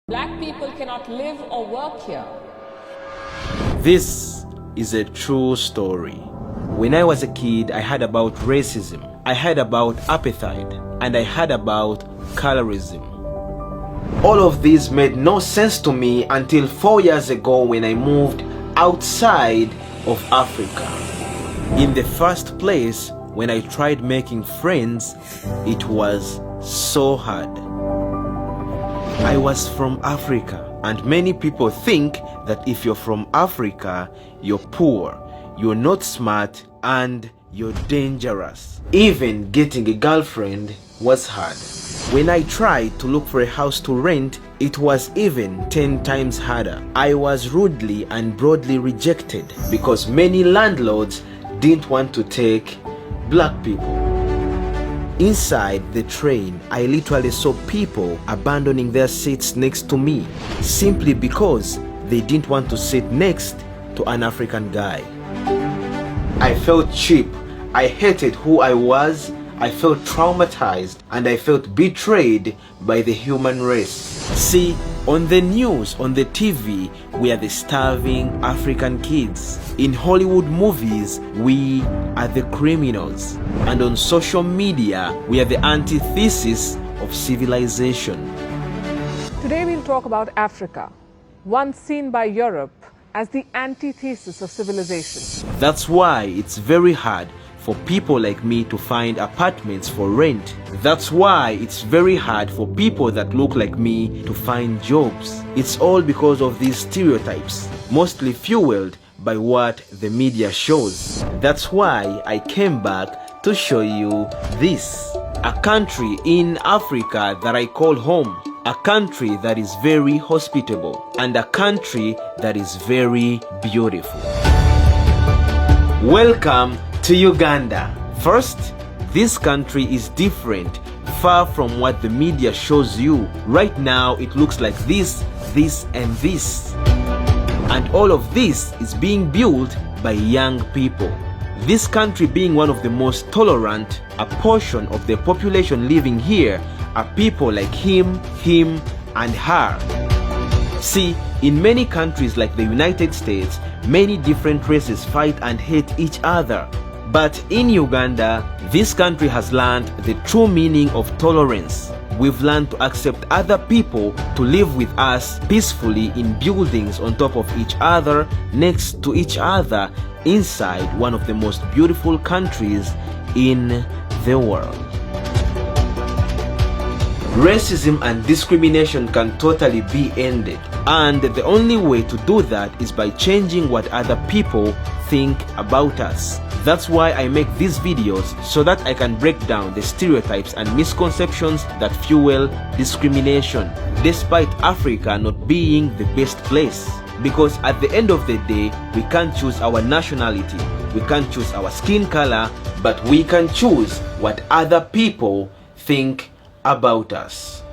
Black people cannot live or work here. This is a true story. When I was a kid, I heard about racism, I heard about apartheid, and I heard about colorism. All of these made no sense to me until 4 years ago when I moved outside of Africa. In the first place, when I tried making friends, it was so hard. I was from Africa, and many people think that if you're from Africa, you're poor, you're not smart, and you're dangerous. Even getting a girlfriend was hard. When I tried to look for a house to rent, it was even 10 times harder. I was rudely and broadly rejected because many landlords didn't want to take black people. Inside the train, I literally saw people abandoning their seats next to me simply because they didn't want to sit next to an African guy. I felt cheap, I hated who I was, I felt traumatized, and I felt betrayed by the human race. See, on the news, on the TV, we are the starving African kids. In Hollywood movies, we are the criminals. And on social media, we are the antithesis of civilization. Today we'll talk about Africa, once seen by Europe as the antithesis of civilization. That's why it's very hard for people like me to find apartments for rent. That's why it's very hard for people that look like me to find jobs. It's all because of these stereotypes, mostly fueled by what the media shows. That's why I came back to show you this. A country in Africa that I call home. A country that is very hospitable. And a country that is very beautiful. Welcome to Uganda. First, this country is different, far from what the media shows you. Right now, it looks like this, and this. And all of this is being built by young people. This country being one of the most tolerant, a portion of the population living here are people like him, and her. See, in many countries like the United States, many different races fight and hate each other. But in Uganda, this country has learned the true meaning of tolerance. We've learned to accept other people to live with us peacefully in buildings on top of each other, next to each other, inside one of the most beautiful countries in the world. Racism and discrimination can totally be ended, and the only way to do that is by changing what other people think about us. That's why I make these videos, so that I can break down the stereotypes and misconceptions that fuel discrimination, despite Africa not being the best place. Because at the end of the day, we can't choose our nationality, we can't choose our skin color, but we can choose what other people think about us.